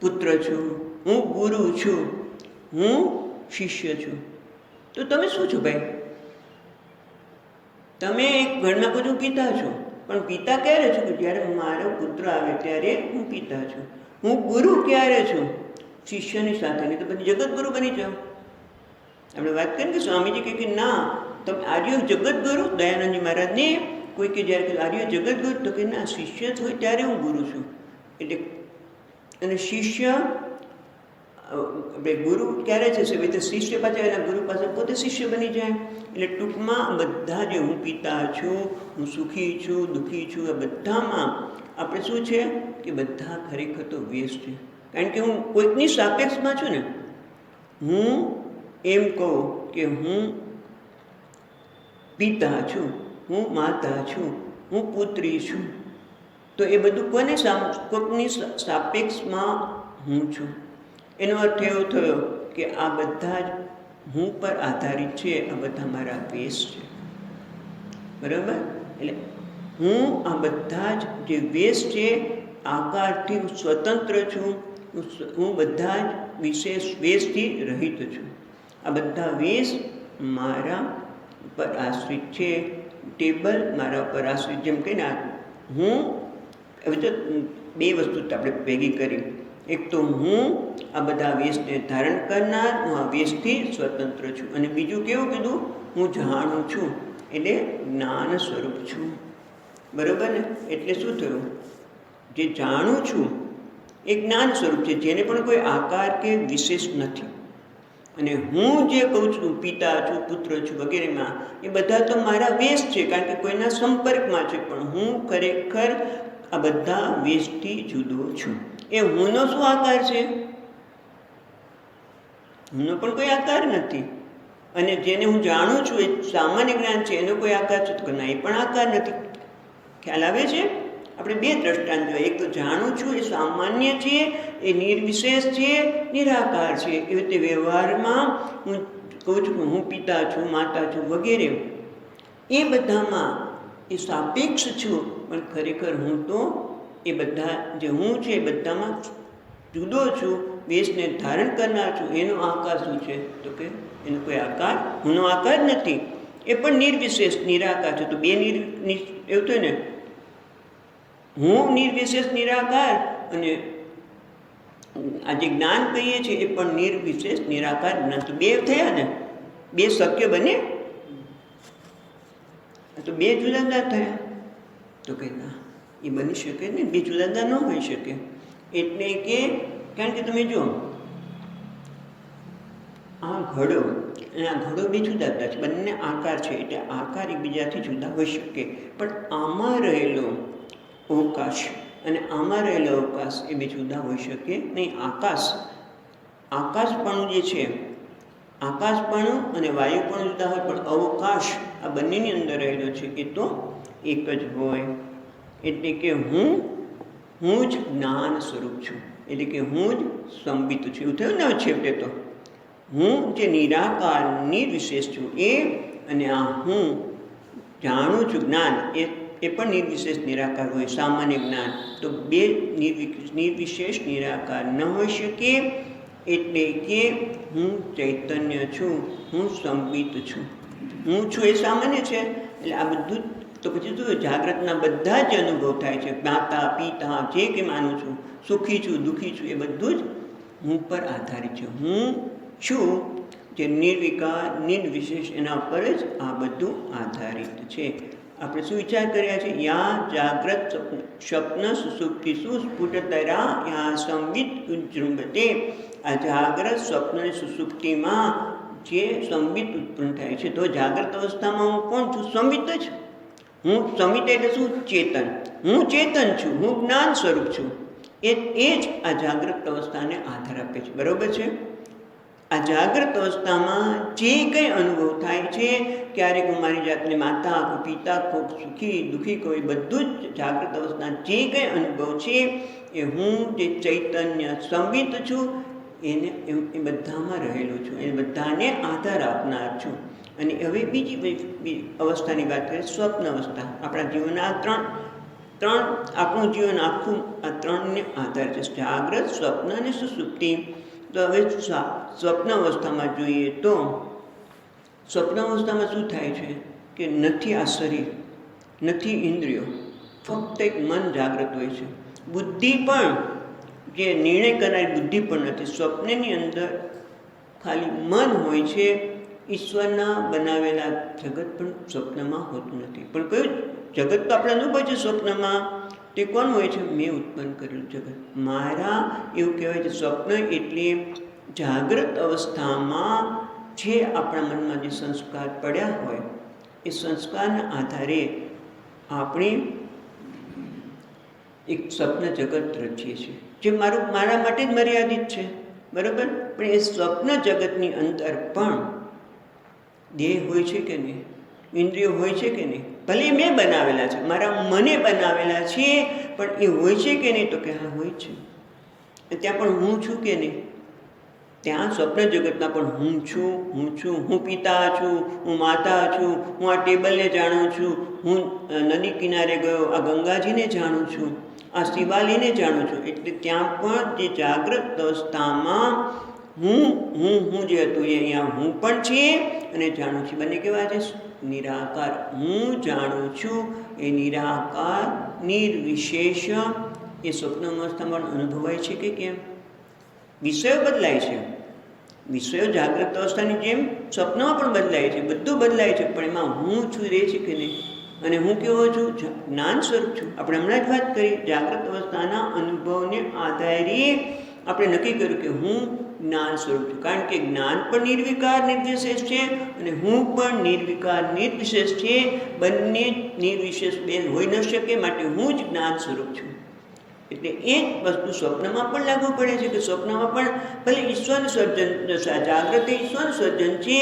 પુત્ર છું, હું ગુરુ છું, હું શિષ્ય છું. તો તમે શું છો ભાઈ? તમે એક ઘરમાં કહો છો પિતા છો, પણ પિતા ક્યારે છો? કે જ્યારે મારો પુત્ર આવે ત્યારે હું પિતા છું. હું ગુરુ ક્યારે છું? શિષ્યની સાથે. નહીં તો પછી જગતગુરુ બની જાઓ. આપણે વાત કરીએ કે સ્વામીજી કહે કે ના, તમે આર્ય જગતગુરુ. દયાનંદજી મહારાજને કોઈ કે જ્યારે કે આર્ય જગતગુરુ, તો કે ના, શિષ્ય હોય ત્યારે હું ગુરુ છું. એટલે અને શિષ્ય ગુરુ ક્યારે થશે? ભાઈ તો શિષ્ય પાછા એના ગુરુ પાસે પોતે શિષ્ય બની જાય. એટલે ટૂંકમાં બધા જે હું પિતા છું, હું સુખી છું, દુઃખી છું, આ બધામાં આપણે શું છે કે બધા ખરેખર તો વ્યસ્ત છે. કારણ કે હું કોઈકની સાપેક્ષમાં છું ને. હું એમ કહું કે હું પિતા છું, હું માતા છું, હું પુત્રી છું, તો એ બધું કોને કોઈકની સાપેક્ષમાં હું છું. એનો અર્થ એવો થયો કે આ બધા જ હું પર આધારિત છે. આ બધા મારા વેશ છે. બરાબર. એટલે હું આ બધા જ જે વેશ છે, આકારથી હું સ્વતંત્ર છું. હું બધા જ વિશેષ વેશથી રહિત છું. આ બધા વેશ મારા પર આશ્રિત છે. ટેબલ મારા પર આશ્રિત. જેમ કહીને હું હવે તો બે વસ્તુ આપણે ભેગી કરી. એક તો હું આ બધા વેશને ધારણ કરનાર, હું આ વેશથી સ્વતંત્ર છું. અને બીજું કેવું કીધું? હું જાણું છું, એટલે જ્ઞાન સ્વરૂપ છું. બરાબર ને? એટલે શું થયું? જે જાણું છું એ જ્ઞાન સ્વરૂપ છે, જેને પણ કોઈ આકાર કે વિશેષ નથી. અને હું જે કહું છું પિતા છું, પુત્ર છું વગેરેમાં, એ બધા તો મારા વેશ છે, કારણ કે કોઈના સંપર્કમાં છે. પણ હું ખરેખર આ બધા વેશથી જુદો છું. એ હુંનો શું આકાર છે? હુંનો પણ કોઈ આકાર નથી. અને જેને હું જાણું છું એ સામાન્ય જ્ઞાન છે, એનો કોઈ આકાર છે? તો ના, એ પણ આકાર નથી. ખ્યાલ આવે છે? આપણે બે દ્રષ્ટાંત જોઈએ. એક તો જાણું છું એ સામાન્ય છે, એ નિર્વિશેષ છે, નિરાકાર છે. એવી રીતે વ્યવહારમાં હું કહું છું કે હું પિતા છું, માતા છું વગેરે, એ બધામાં એ સાપેક્ષ છું. પણ ખરેખર હું તો એ બધા જે હું છે એ બધામાં જુદો છું, વેશને ધારણ કરનાર છું. એનો આકાર શું છે? તો કે એનો કોઈ આકાર, હુંનો આકાર નથી. એ પણ નિર્વિશેષ નિરાકાર છે. તો બે એવું થયું ને, હું નિર્વિશેષ નિરાકાર અને આ જે જ્ઞાન કહીએ છીએ એ પણ નિર્વિશેષ નિરાકાર જ્ઞાન. તો બે થયા ને, બે શક્ય બને. તો બે જુદા જુદા થયા. તો કે ના, એ બની શકે ને, બે જુદા જુદા ન હોઈ શકે. એટલે કે કારણ કે તમે જો આ ઘડો અને આ ઘડો બે જુદા જુદા છે, બંને આકાર છે, એટલે આકાર એકબીજાથી જુદા હોઈ શકે. પણ આમાં રહેલો અવકાશ અને આમાં રહેલો અવકાશ એ બે જુદા હોઈ શકે નહીં. આકાશપણું જે છે, આકાશપણું અને વાયુપણું જુદા હોય, પણ અવકાશ આ બંનેની અંદર રહેલો છે એ તો એક જ હોય. એટલે કે હું જ જ્ઞાન સ્વરૂપ છું, એટલે કે હું જ સંબિત છું. એવું થયું ને છેવટે તો હું જે નિરાકાર નિર્વિશેષ છું એ, અને આ હું જાણું છું જ્ઞાન એ પણ નિર્વિશેષ નિરાકાર હોય, સામાન્ય જ્ઞાન. તો બે નિર્વિશેષ નિરાકાર ન હોઈ શકે. એટલે કે હું ચૈતન્ય છું, હું સંબિત છું. હું છું એ સામાન્ય છે, એટલે આ બધું તો પછી શું, જાગ્રતના બધા જ અનુભવ થાય છે. માતા પિતા જે કે માનું છું, સુખી છું દુઃખી છું, એ બધું જ હું પર આધારિત છે. હું છું જે નિર્વિકાર નિર્વિશેષ, એના પર જ આ બધું આધારિત છે. આપણે શું વિચાર કર્યા છે? યા જાગ્રત સ્વપ્ન સુષુપ્તિષુ સ્ફુટતરા યા સંવિત ઉજૃંભતે. આ જાગ્રત સ્વપ્ન અને સુષુપ્તિમાં જે સંવિત ઉત્પન્ન થાય છે, તો જાગ્રત અવસ્થામાં હું કોણ છું? સંવિત જ. હું સંવિત એટલે શું? ચેતન. હું ચેતન છું, હું જ્ઞાન સ્વરૂપ છું. એ જ આ જાગ્રત અવસ્થાને આધાર આપે છે. બરાબર છે? આ જાગ્રત અવસ્થામાં જે કંઈ અનુભવ થાય છે, ક્યારેક હું મારી જાતને માતા કોઈ પિતા કોઈ સુખી દુઃખી કોઈ, બધું જ જાગ્રત અવસ્થા જે કંઈ અનુભવ છે એ હું જે ચૈતન્ય સંવિત છું એને એ બધામાં રહેલો છું, એ બધાને આધાર આપનાર છું. અને હવે બીજી અવસ્થાની વાત કરીએ, સ્વપ્ન અવસ્થા. આપણા જીવનના આ ત્રણ આપણું જીવન આખું આ ત્રણને આધાર છે, જાગ્રત સ્વપ્ન અને સુષુપ્તિ. તો હવે સ્વપ્ન અવસ્થામાં જોઈએ તો સ્વપ્ન અવસ્થામાં શું થાય છે કે નથી આ શરીર, નથી ઇન્દ્રિયો, ફક્ત એક મન જાગ્રત હોય છે. બુદ્ધિ પણ, જે નિર્ણય કરનારી બુદ્ધિ પણ નથી. સ્વપ્નની અંદર ખાલી મન હોય છે. ઈશ્વરના બનાવેલા જગત પણ સ્વપ્નમાં હોતું નથી. પણ કયું જગત તો આપણે અનુભવ છે સ્વપ્નમાં, તે કોણ હોય છે? મેં ઉત્પન્ન કરેલું જગત મારા, એવું કહેવાય છે. સ્વપ્ન એટલે જાગ્રત અવસ્થામાં જે આપણા મનમાં જે સંસ્કાર પડ્યા હોય, એ સંસ્કારના આધારે આપણે એક સ્વપ્ન જગત રચીએ છીએ, જે મારા માટે જ મર્યાદિત છે. બરાબર? પણ એ સ્વપ્ન જગતની અંદર પણ દેહ હોય છે કે નહીં, ઇન્દ્રિયો હોય છે કે નહીં? ભલે મેં બનાવેલા છે, મારા મને બનાવેલા છે, પણ એ હોય છે કે નહીં? તો કે હા હોય છે. ત્યાં પણ હું છું કે નહીં? ત્યાં સ્વપ્ન જગતમાં પણ હું છું. હું પિતા છું, હું માતા છું, હું આ ટેબલને જાણું છું, હું નદી કિનારે ગયો આ ગંગાજીને જાણું છું, આ શિવાલીને જાણું છું. એટલે ત્યાં પણ જે જાગ્રત અવસ્થામાં હું જે હતું એ અહીંયા હું પણ છે અને જાણું છું. બંને કેવા છે? નિરાકાર. હું જાણું છું એ નિરાકાર નિર્વિશેષ એ સ્વપ્ન અવસ્થામાં અનુભવાય છે કે કેમ? વિષયો બદલાય છે, વિષયો જાગ્રત અવસ્થાની જેમ સ્વપ્નમાં પણ બદલાય છે, બધું બદલાય છે, પણ એમાં હું છું રહે છે કે નહીં? અને હું કેવો છું? જ્ઞાન સ્વરૂપ છું. આપણે હમણાં જ વાત કરી, જાગ્રત અવસ્થાના અનુભવને આધારે આપણે નક્કી કર્યું કે હું જ્ઞાન સ્વરૂપ છું. કારણ કે જ્ઞાન પણ નિર્વિકાર નિર્વિશેષ છે અને હું પણ નિર્વિકાર નિર્વિશેષ છે. બંને નિર્વિશેષ બે હોઈ ન શકે, માટે હું જ જ્ઞાન સ્વરૂપ છું. એટલે એ જ વસ્તુ સ્વપ્નમાં પણ લાગુ પડે છે કે સ્વપ્નમાં પણ ભલે ઈશ્વરનું સર્જન, જાગ્રત ઈશ્વરનું સર્જન છે,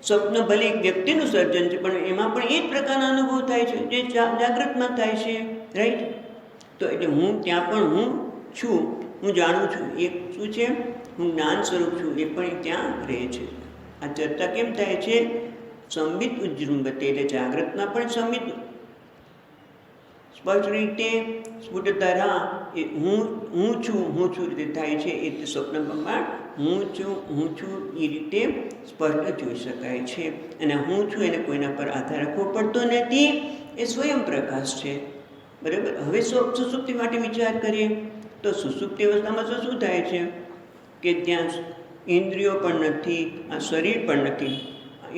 સ્વપ્ન ભલે એક વ્યક્તિનું સર્જન છે, પણ એમાં પણ એ જ પ્રકારનો અનુભવ થાય છે જે જાગ્રતમાં થાય છે. રાઈટ? તો એટલે હું ત્યાં પણ હું છું, હું જાણું છું. એક શું છે? હું જ્ઞાન સ્વરૂપ છું, એ પણ ત્યાં રહે છે. આ ચર્ચા કેમ થાય છે? સંબિત ઉજૃંભતે, એટલે જાગ્રતમાં પણ સંબિત સ્પષ્ટ રીતે સ્ફુટતરા એ હું છું રીતે થાય છે. એ સ્વપ્નમાં હું છું એ રીતે સ્પષ્ટ જોઈ શકાય છે. અને હું છું એને કોઈના પર આધાર રાખવો પડતો નથી, એ સ્વયં પ્રકાશ છે. બરાબર? હવે સુષુપ્તિ માટે વિચાર કરીએ તો સુષુપ્તિ અવસ્થામાં શું થાય છે કે ત્યાં ઇન્દ્રિયો પણ નથી, આ શરીર પણ નથી,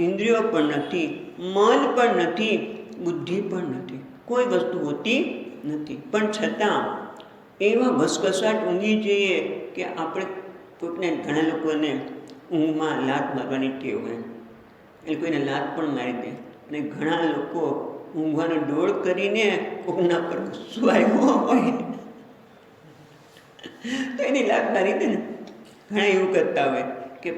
ઇન્દ્રિયો પણ નથી, મન પણ નથી, બુદ્ધિ પણ નથી, કોઈ વસ્તુ હોતી નથી. પણ છતાં એવા ઘસઘસાટ ઊંઘી જઈએ કે આપણે કોઈકને, ઘણા લોકોને ઊંઘમાં લાત મારવાની ટેવ હોય, એટલે કોઈને લાત પણ મારી દે. અને ઘણા લોકો ઊંઘવાનો ડોળ કરીને કોકના પર ગુસ્સો આવ્યો હોય તો એની લાત મારી દે ને. ઘણા એવું કરતા હોય કે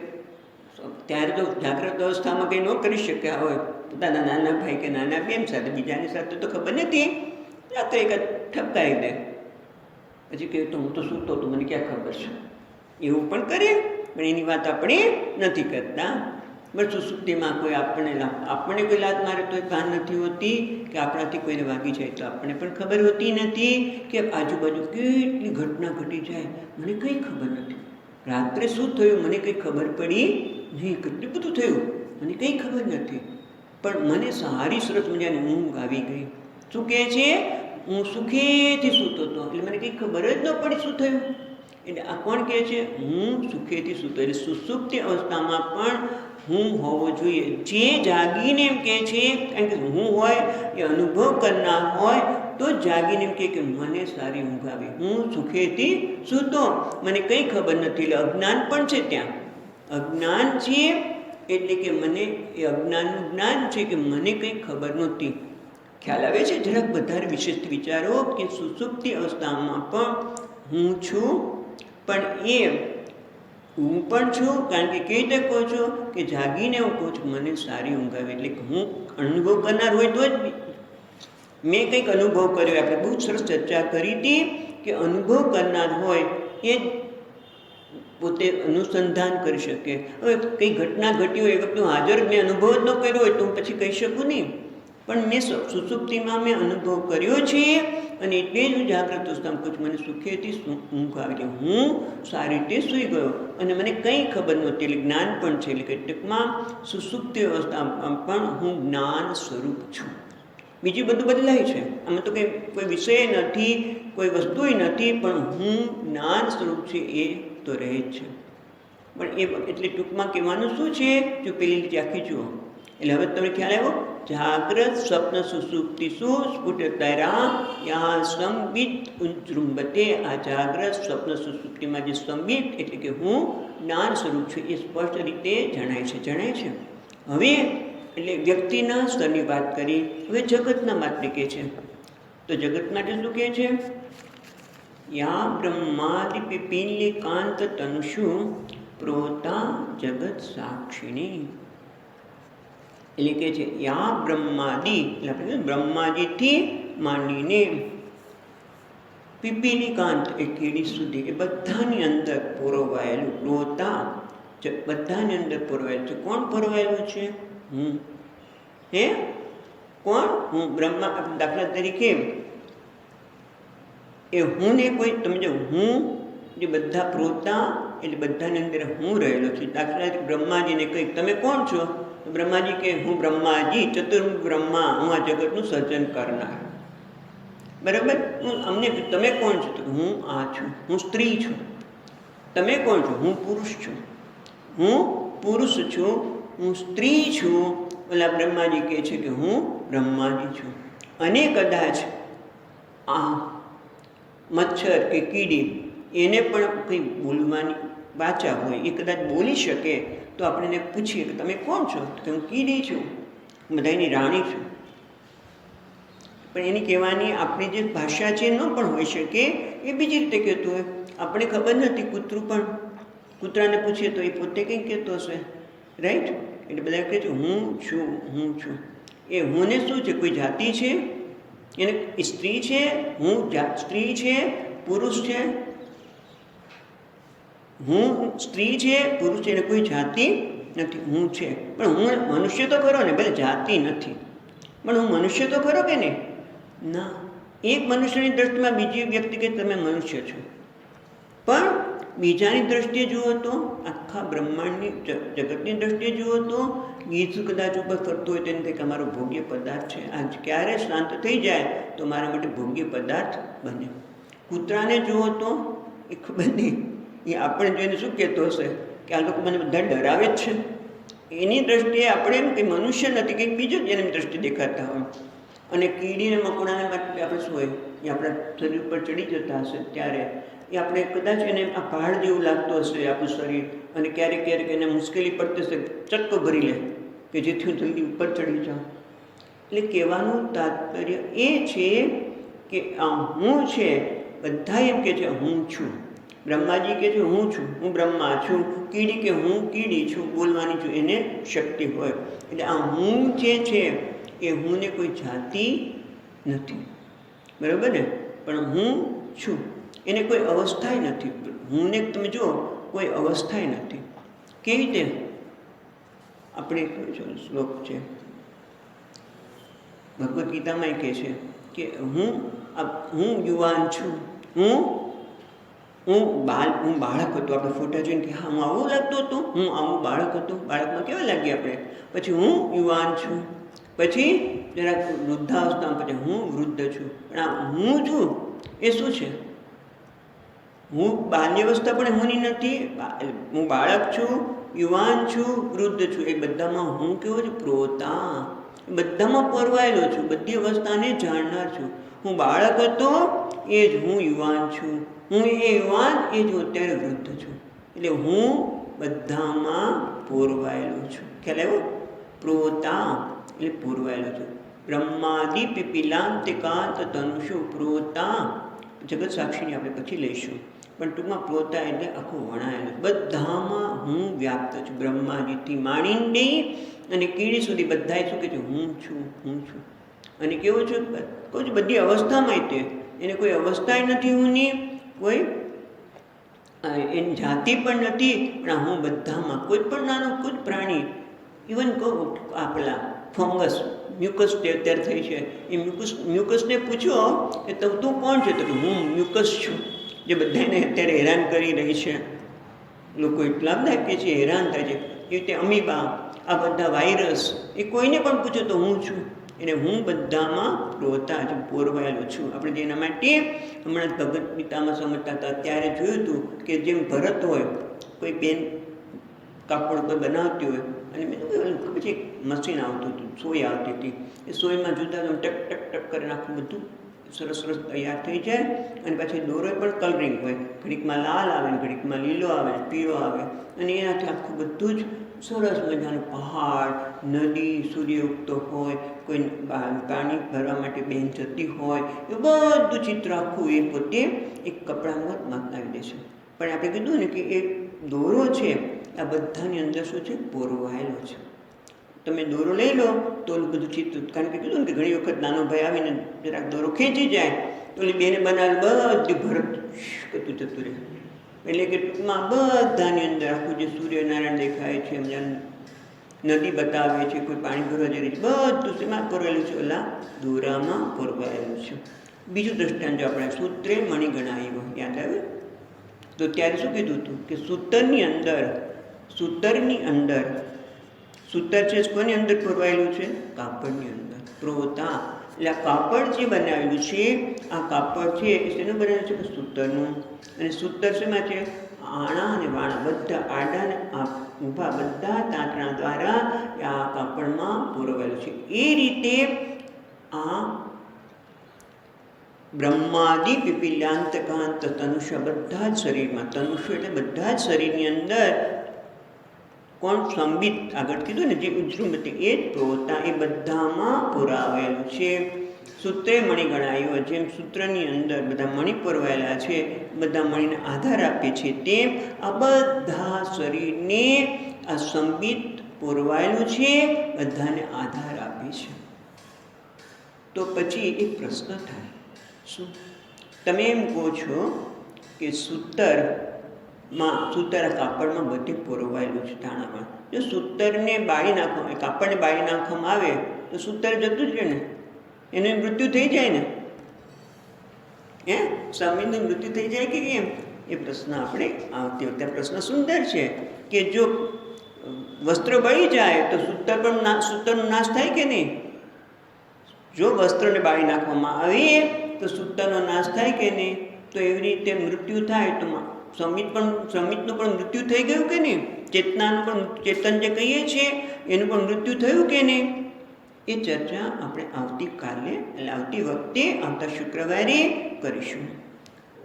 ત્યારે તો જાગ્રત અવસ્થામાં કંઈ ન કરી શક્યા હોય, પોતાના નાના ભાઈ કે નાના બેન સાથે, બીજાની સાથે તો ખબર નથી, રાત્રે એક ઠપકારી દે, પછી કહે તો હું તો સૂતો તો મને ક્યાં ખબર છે. એવું પણ કરીએ, પણ એની વાત આપણે નથી કરતા. બસ સુસુપ્તિમાં કોઈ આપણને કોઈ લાત મારે તો એ ભાન નથી હોતી, કે આપણાથી કોઈને વાગી જાય તો આપણને પણ ખબર હોતી નથી, કે આજુબાજુ કેટલી ઘટના ઘટી જાય મને કંઈ ખબર નથી. રાત્રે શું થયું મને કંઈ ખબર પડી નહીં, કેટલું બધું થયું મને કંઈ ખબર નથી, પણ મને સારી સરસ મજાની ઊંઘ આવી ગઈ. શું કહે છે? હું સુખેથી સૂતો હતો, એટલે મને કંઈ ખબર જ ન પડી શું થયું. એટલે આ કોણ કહે છે? હું સુખેથી સૂતો. એટલે સુસુપ્તિ અવસ્થામાં પણ હું હોવો જોઈએ. જે જાગીને એમ કહે છે, કારણ કે હું હોય એ અનુભવ કરનાર હોય તો જાગીને એમ કે મને સારી ઊંઘ આવી, હું સુખેથી સૂતો, મને કંઈ ખબર નથી. એટલે અજ્ઞાન પણ છે ત્યાં. અજ્ઞાન છે એટલે કે મને એ અજ્ઞાનનું જ્ઞાન છે કે મને કંઈ ખબર નહોતી. ખ્યાલ આવે છે? જરાક વધારે વિશેષ વિચારો કે સુસુપ્તિ અવસ્થામાં પણ હું છું, પણ એ હું પણ છું. કારણ કે કેવી રીતે કહું છું કે જાગીને હું કહું છું મને સારી ઊંઘ આવે. એટલે હું અનુભવ કરનાર હોય તો જ મેં કંઈક અનુભવ કર્યો. આપણે બહુ સરસ ચર્ચા કરી હતી કે અનુભવ કરનાર હોય એ જ પોતે અનુસંધાન કરી શકે. હવે કંઈ ઘટના ઘટી હોય એ વખતે હાજર મેં અનુભવ જ ન કર્યો હોય તો હું પછી કહી શકું નહીં, પણ મેં સુસુપ્તિમાં મેં અનુભવ કર્યો છે, અને એટલે જ હું જાગ્રત અવસ્થામાં કહું છું મને સુખેથી ઊંઘ આવી, હું સારી રીતે સૂઈ ગયો અને મને કંઈ ખબર નહોતી. એટલે જ્ઞાન પણ છે. એટલે કે ટૂંકમાં સુસુપ્તિ અવસ્થામાં પણ હું જ્ઞાન સ્વરૂપ છું. બીજું બધું બદલાય છે, આમાં તો કંઈ કોઈ વિષય નથી, કોઈ વસ્તુય નથી, પણ હું જ્ઞાન સ્વરૂપ છે એ તો રહે જ છે. પણ એ એટલે ટૂંકમાં કહેવાનું શું છે? જો પેલી રીતે આખી જુઓ એટલે હવે તમને ખ્યાલ આવ્યો. જાગ્રત સ્વપ્ન સુસુપ્તિ સ્ફુટતરા યા સંબિત ઉજૃંબતે. આ જાગ્રત સ્વપ્ન સુસુપ્તિમાં જે સંબિત એટલે કે હું જ્ઞાન સ્વરૂપ છું એ સ્પષ્ટ રીતે જણાય છે. હવે એટલે વ્યક્તિના સ્તરની વાત કરી. હવે જગતના માટે કહે છે, તો જગત માટે શું કહે છે? યા બ્રહ્માદિ પિપીલી કાંત તનુષુ પ્રોતા જગત સાક્ષિણી. એટલે કહે છે યા બ્રહ્માદિ, એટલે આપણે બ્રહ્માદિથી માંડીને પીપીલી કાંત એ કીડી સુધી એ બધાની અંદર પરોવાયેલું પ્રોતા, બધાની અંદર પરોવાયેલું છે. કોણ પરોવાયેલું છે? હું. હે કોણ? હું. બ્રહ્મા. દાખલા તરીકે એ હું ને કોઈ, તમે જો હું જે બધા પ્રોતા એટલે બધાની અંદર હું રહેલો છું. દાખલા તરીકે બ્રહ્માજીને કંઈક તમે કોણ છો? તો બ્રહ્માજી કે હું બ્રહ્માજી, ચતુર્મુખ બ્રહ્મા, હું આ જગતનું સર્જન કરનાર. બરાબર? અમને તમે કોણ છો? તો હું આ છું, હું સ્ત્રી છું. તમે કોણ છો? હું પુરુષ છું. હું પુરુષ છું, હું સ્ત્રી છું. ઓલા બ્રહ્માજી કહે છે કે હું બ્રહ્માજી છું. અને કદાચ આ મચ્છર કે કીડી એને પણ કંઈ બોલવાની વાચા હોય, એ કદાચ બોલી શકે તો આપણે એને પૂછીએ કે તમે કોણ છો? તો હું કીડી છું, બધાની રાણી છું. પણ એની કહેવાની આપણી જે ભાષા છે ન પણ હોઈ શકે, એ બીજી રીતે કહેતું હોય. આપણે ખબર નથી. કૂતરું પણ કૂતરાને પૂછીએ તો એ પોતે કંઈક કહેતો હશે, રાઈટ? એટલે બધા કહે છે હું છું, હું છું. એ હુંને શું છે? કોઈ જાતિ છે? એને સ્ત્રી છે? હું સ્ત્રી છે? પુરુષ છે? હું સ્ત્રી છે, પુરુષ છે, એને કોઈ જાતિ નથી. હું છે, પણ હું મનુષ્ય તો ખરો ને? ભલે જાતિ નથી, પણ હું મનુષ્ય તો ખરો કે નહીં? ના. એક મનુષ્યની દ્રષ્ટિમાં બીજી વ્યક્તિ કે તમે મનુષ્ય છો, પણ બીજાની દ્રષ્ટિએ જુઓ તો, આખા બ્રહ્માંડની જગતની દ્રષ્ટિએ જુઓ તો ગીત કદાચ ઉપર ફરતું હોય તેને કંઈક અમારો ભોગ્ય પદાર્થ છે, આ ક્યારે શાંત થઈ જાય તો મારા માટે ભોગ્ય પદાર્થ બને. કૂતરાને જુઓ તો એ ખબર નહીં, એ આપણે જોઈને શું કહેતો હશે કે આ લોકો મને બધા ડરાવે જ છે. એની દ્રષ્ટિએ આપણે એમ કંઈ મનુષ્ય નથી, કંઈક બીજું જ એની દ્રષ્ટિએ દેખાતા હોય. અને કીડીને મકોડાને માટે આપણે શું હોય? એ આપણા શરીર પર ચડી જતા હશે ત્યારે એ આપણે કદાચ એને આ પહાડ જેવું લાગતું હશે આપણું શરીર, અને ક્યારેક ક્યારેક એને મુશ્કેલી પડતી હશે, ચટકો ભરી લે કે જેથી હું જલ્દી ઉપર ચડી જાઉં. એટલે કહેવાનું તાત્પર્ય એ છે કે આ હું છે, બધા એમ કે છે હું છું. બ્રહ્માજી કે છે હું છું, હું બ્રહ્મા છું. કીડી કે હું કીડી છું, બોલવાની છું, એને શક્તિ હોય. એટલે આ હું જે છે એ હુંને કોઈ જાતિ નથી, બરાબર ને? પણ હું છું, એને કોઈ અવસ્થાય નથી. હુંને તમે જુઓ, કોઈ અવસ્થાય નથી. કેવી રીતે? આપણે શ્લોક છે ભગવદ્ ગીતામાં કહે છે કે હું યુવાન છું, હું બાળક હતો. આપણે ફોટા જોઈને કે હા હું આવું લાગતો હતો, હું આવું બાળક હતો. બાળકમાં કેવા લાગીએ આપણે? પછી હું યુવાન છું, પછી જરાક વૃદ્ધાવસ્થામાં, પછી હું વૃદ્ધ છું. પણ આ હું છું એ શું છે? હું બાલ્યાવસ્થા પણ હુંની નથી, હું બાળક છું, યુવાન છું, વૃદ્ધ છું. એ બધામાં હું કેવો છું? પ્રોતા. બધામાં પરવાયેલો છું, બધી અવસ્થાને જાણનાર છું. હું બાળક હતો એ જ હું યુવાન છું, હું એ યુવાન એ જ હું અત્યારે વૃદ્ધ છું. એટલે હું બધામાં પોરવાયેલો છું. ખ્યાલ આવ્યો? પ્રોતા એટલે પોરવાયેલો છું. બ્રહ્માદિ પિપીલાંતિકાંત તનુષુ પ્રોતા. જગત સાક્ષીની આપણે પછી લઈશું, પણ ટૂંકમાં પ્રોતા એટલે આખું વણાયેલું. બધામાં હું વ્યાપ્ત છું. બ્રહ્માજીથી માંડીને અને કીડી સુધી બધા શું કહે છે? હું છું, હું છું. અને કેવું છું? કહું છું બધી અવસ્થામાં તે એને કોઈ અવસ્થા નથી હુંની, કોઈ એની જાતિ પણ નથી. પણ હું બધામાં, કોઈ પણ નાનો કોઈ પ્રાણી, ઇવન કહું આપેલા ફંગસ, મ્યુકસ તૈયાર થઈ છે, એ મ્યુકસને પૂછો કે તું કોણ છે? તો કે હું મ્યુકસ છું, જે બધાને અત્યારે હેરાન કરી રહી છે. લોકો એટલા બધા કે છે હેરાન થાય છે. એ રીતે અમીબા, આ બધા વાયરસ, એ કોઈને પણ પૂછો તો હું છું. એટલે હું બધામાં પ્રોતા છું, પોરવાયેલો છું. આપણે જેના માટે હમણાં ભગવદ્ ગીતામાં સમજતા હતા ત્યારે જોયું હતું કે જેમ ભરત હોય, કોઈ બેન કાપડ પર બનાવતી હોય, અને મેં પછી એક મશીન આવતું હતું, સોય આવતી હતી. એ સોયમાં જુદા ટક ટક ટક કરીને આખું બધું સરસ સરસ તૈયાર થઈ જાય. અને પછી દોરો પણ કલરિંગ હોય, ઘડીકમાં લાલ આવે, ઘડીકમાં લીલો આવે, પીળો આવે, અને એનાથી આખું બધું જ સરસ મજાનું પહાડ, નદી, સૂર્ય ઉગતો હોય, કોઈ પાણી ભરવા માટે બેન જતી હોય, એ બધું ચિત્ર આખું એ પોતે એક કપડામાં બનાવી દે છે. પણ આપણે કીધું ને કે એ દોરો છે આ બધાની અંદર શું છે? પોરવાયેલો છે. તમે દોરો લઈ લો તો ઓલું બધું ચિત્ર, કારણ કે કીધું ને કે ઘણી વખત નાનો ભાઈ આવીને જરાક દોરો ખેંચી જાય તો ઓલી બેને બનાવેલું બધું ભરત કરતું જતું રહે. એટલે કે ટૂંકમાં બધાની અંદર આખું જે સૂર્યનારાયણ દેખાય છે, એમ નદી બતાવે છે, કોઈ પાણી ભરવા જઈ છે, બધું શેમાં પોરવાયેલું છે? ઓલા દોરામાં પોરવાયેલું છે. બીજું દ્રષ્ટાંત જો આપણે સૂત્રે મણિગણાયો યાદ આવે તો ત્યારે શું કીધું હતું કે સૂતરની અંદર સૂતર છે કોની અંદર પોરવાયેલું છે? કાપડની અંદર. પ્રોતા એટલે આ કાપડ જે બનાવેલું છે, આ કાપડ છે એ શેનું બનાવેલું છે? કે સૂતરનું. અને સૂતર શેમાં છે? આણા અને વાણા બધા, આડા અને ઊભા બધા તાંતણા દ્વારા આ કાપડમાં પોરવાયેલું છે. એ રીતે આ બ્રહ્માદિ પિપીલાંતકાંત તનુષ બધા જ શરીરમાં, તનુષ એટલે બધા જ શરીરની અંદર કોણ? સંબિત, આગળ કીધું ને જે ઉજ્જૃંભતે, એ જ પ્રોતા, એ બધામાં પુરાવેલું છે. સૂત્રે મણિ ગણાયો, જેમ સૂત્રની અંદર બધા મણિ પુરવાયેલા છે, બધા મણિને આધાર આપે છે, તેમ આ બધા શરીરને આ સંબિત પુરવાયેલું છે, બધાને આધાર આપે છે. તો પછી એક પ્રશ્ન થાય, શું તમે એમ કહો છો કે સૂતર કાપડમાં બધે પોરવાયેલું છે તાણામાં. જો સૂતરને બાળી નાખવા, કાપડને બાળી નાખવામાં આવે તો સૂતર જતું જ રહે ને, એનું મૃત્યુ થઈ જાય ને? સ્વામીનું મૃત્યુ થઈ જાય કે કેમ? એ પ્રશ્ન આપણે આવતી વખતે, પ્રશ્ન સુંદર છે કે જો વસ્ત્ર બળી જાય તો સૂતરનો નાશ થાય કે નહીં? જો વસ્ત્રને બાળી નાખવામાં આવે તો સૂતરનો નાશ થાય કે નહીં? તો એવી રીતે મૃત્યુ થાય તો શ્રમિકનું પણ મૃત્યુ થઈ ગયું કે નહીં? ચેતન જે કહીએ છીએ એનું પણ મૃત્યુ થયું કે નહીં? એ ચર્ચા આપણે આવતીકાલે એટલે આવતી વખતે આવતા શુક્રવારે કરીશું.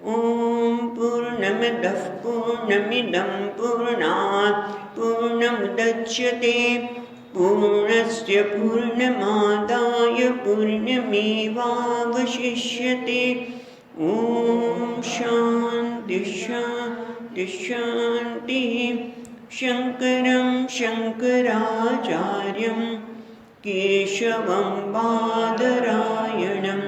ઓમ પૂર્ણમદઃ પૂર્ણમિદં પૂર્ણાત પૂર્ણમુદચ્યતે પૂર્ણસ્ય પૂર્ણમાદાય પૂર્ણમેવાવશિષ્યતે. ઓમ શાંતિ શાંતિ શાંતિ. શંકરં શંકરાચાર્યં केशवं बादरायणं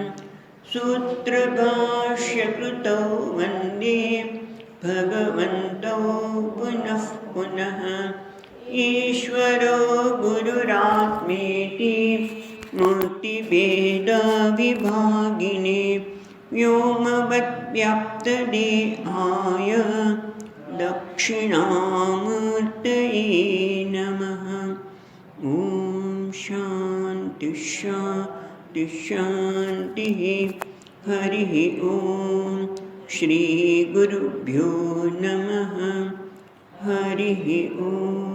सूत्रभाष्यकृतौ वन्दे भगवन्तौ पुनः पुनः. ईश्वरो गुरुरात्मेति मूर्तिभेदविभागिने व्योमवद्व्याप्तदेहाय दक्षिणामूर्तये नमः. ॐ शांति शांति शांति. हरि ओम. श्री गुरुभ्यो नमः. हरि ओम.